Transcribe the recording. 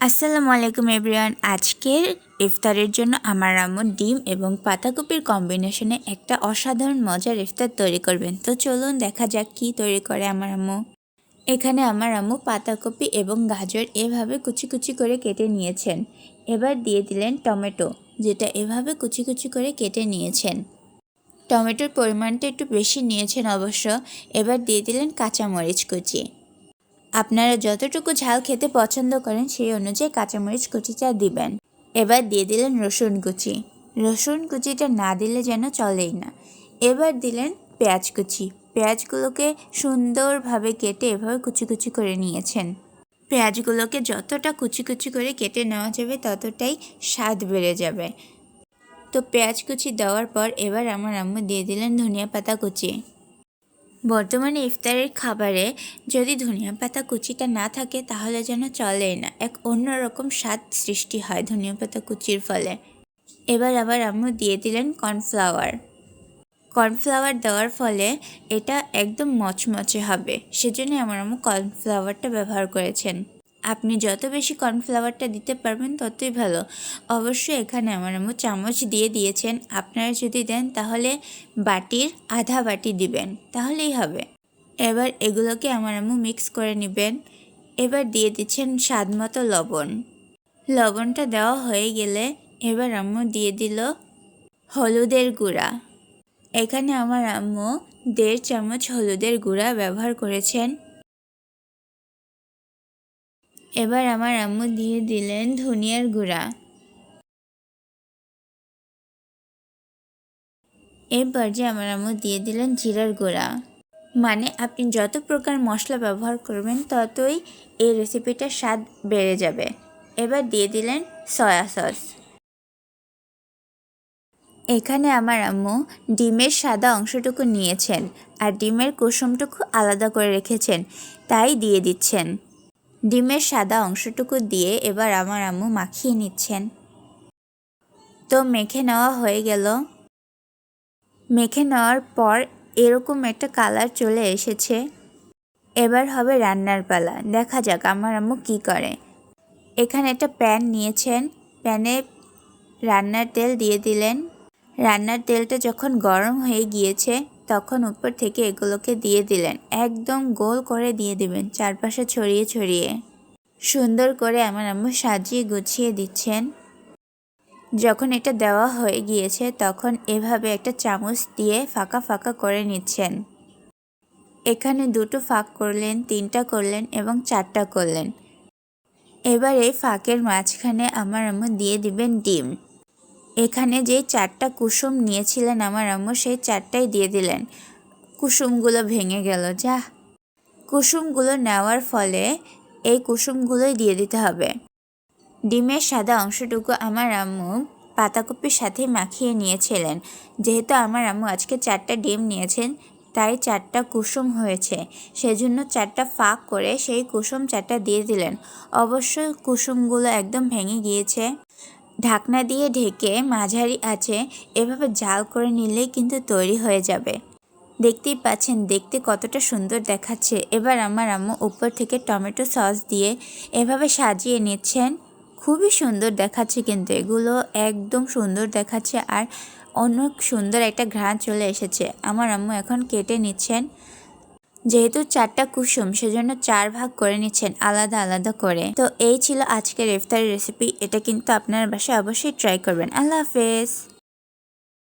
আসসালামু আলাইকুম এভরিওয়ান। আজকের ইফতারের জন্য আমার আম্মু ডিম এবং পাতাকপির কম্বিনেশনে একটা অসাধারণ মজার ইফতার তৈরি করবেন। তো চলুন দেখা যাক কি তৈরি করে আমার আম্মু। এখানে আমার আম্মু পাতাকপি এবং গাজর এভাবে কুচি কুচি করে কেটে নিয়েছেন। এবার দিয়ে দিলেন টমেটো, যেটা এভাবে কুচি কুচি করে কেটে নিয়েছেন। টমেটোর পরিমাণটা একটু বেশি নিয়েছেন অবশ্য। এবার দিয়ে দিলেন কাঁচামরিচ কুচি। আপনারা যতটুকু ঝাল খেতে পছন্দ করেন সেই অনুযায়ী কাঁচামরিচ কুচিটা দিবেন। এবার দিয়ে দিলেন রসুন কুচি। রসুন কুচিটা না দিলে যেন চলেই না। এবার দিলেন পেঁয়াজ কুচি। পেঁয়াজগুলোকে সুন্দরভাবে কেটে এভাবে কুচি কুচি করে নিয়েছেন। পেঁয়াজগুলোকে যতটা কুচি কুচি করে কেটে নেওয়া যাবে ততটাই স্বাদ বেড়ে যাবে। তো পেঁয়াজ কুচি দেওয়ার পর এবার আমার আম্মু দিয়ে দিলেন ধনিয়া পাতা কুচি। বর্তমানে ইফতারের খাবারে যদি ধনিয়া পাতা কুচিটা না থাকে তাহলে যেন চলেই না, এক অন্যরকম স্বাদ সৃষ্টি হয় ধনিয়া পাতা কুচির ফলে। এবার আবার আম্মু দিয়ে দিলেন কর্নফ্লাওয়ার। কর্নফ্লাওয়ার দেওয়ার ফলে এটা একদম মচমচে হবে, সেজন্য আমার আম্মু কর্নফ্লাওয়ারটা ব্যবহার করেছেন। আপনি যত বেশি কর্নফ্লাওয়ারটা দিতে পারবেন ততই ভালো। অবশ্যই এখানে আমার আম্মু চামচ দিয়ে দিয়েছেন, আপনারা যদি দেন তাহলে বাটির আধা বাটি দিবেন, তাহলেই হবে। এবার এগুলোকে আমার আম্মু মিক্স করে নেবেন। এবার দিয়ে দিচ্ছেন স্বাদ মতো লবণ। লবণটা দেওয়া হয়ে গেলে এবার আম্মু দিয়ে দিল হলুদের গুঁড়া। এখানে আমার আম্মু 1.5 চামচ হলুদের গুঁড়া ব্যবহার করেছেন। এবার আমার আম্মু দিয়ে দিলেন ধনিয়ার গুঁড়া। এবার যে আমার আম্মু দিয়ে দিলেন জিরার গুঁড়া। মানে আপনি যত প্রকার মশলা ব্যবহার করবেন ততই এই রেসিপিটার স্বাদ বেড়ে যাবে। এবার দিয়ে দিলেন সয়া সস। এখানে আমার আম্মু ডিমের সাদা অংশটুকু নিয়েছেন আর ডিমের কুসুমটুকু আলাদা করে রেখেছেন, তাই দিয়ে দিচ্ছেন। ডিমের সাদা অংশটুকু দিয়ে এবার আমার আম্মু মাখিয়ে নিচ্ছেন। তো মেখে নেওয়া হয়ে গেল। মেখে নেওয়ার পর এরকম একটা কালার চলে এসেছে। এবার হবে রান্নার পালা, দেখা যাক আমার আম্মু কী করে। এখানে একটা প্যান নিয়েছেন, প্যানে রান্নার তেল দিয়ে দিলেন। রান্নার তেলটা যখন গরম হয়ে গিয়েছে তখন উপর থেকে এগুলোকে দিয়ে দিলেন। একদম গোল করে দিয়ে দিবেন, চারপাশে ছড়িয়ে ছড়িয়ে। সুন্দর করে আমার আম্মু সাজিয়ে গুছিয়ে দিচ্ছেন। যখন এটা দেওয়া হয়ে গিয়েছে তখন এভাবে একটা চামচ দিয়ে ফাঁকা ফাঁকা করে নিচ্ছেন। এখানে 2টো ফাঁক করলেন, 3টা করলেন এবং 4টা করলেন। এবার এই ফাঁকের মাঝখানে আমার আম্মু দিয়ে দিবেন ডিম। এখানে যে 4টা কুসুম নিয়েছিলেন আমার আম্মু সেই 4টাই দিয়ে দিলেন। কুসুমগুলো ভেঙে গেল, যা। কুসুমগুলো নেওয়ার ফলে এই কুসুমগুলোই দিয়ে দিতে হবে। ডিমের সাদা অংশটুকু আমার আম্মু পাতাকপির সাথে মাখিয়ে নিয়েছিলেন। যেহেতু আমার আম্মু আজকে 4টা ডিম নিয়েছেন তাই 4টা কুসুম হয়েছে, সেজন্য 4টা ফাঁক করে সেই কুসুম 4টা দিয়ে দিলেন। অবশ্য কুসুমগুলো একদম ভেঙে গিয়েছে। ঢাকনা দিয়ে ঢেকে মাঝারি আঁচে এভাবে জাল করে নিলেই কিন্তু তৈরি হয়ে যাবে। দেখতেই পাচ্ছেন দেখতে কতটা সুন্দর দেখাচ্ছে। এবার আমার আম্মু উপর থেকে টমেটো সস দিয়ে এভাবে সাজিয়ে নিচ্ছেন। খুবই সুন্দর দেখাচ্ছে, কিন্তু এগুলো একদম সুন্দর দেখাচ্ছে আর অনেক সুন্দর একটা ঘ্রাণ চলে এসেছে। আমার আম্মু এখন কেটে নিচ্ছেন। যেহেতু 4টা কুসুম সেজন্য 4 ভাগ করে নিচ্ছেন আলাদা আলাদা করে। তো এই ছিল আজকের ইফতারের রেসিপি। এটা কিন্তু আপনার বাসায় অবশ্যই ট্রাই করবেন। আল্লাহ হাফেজ।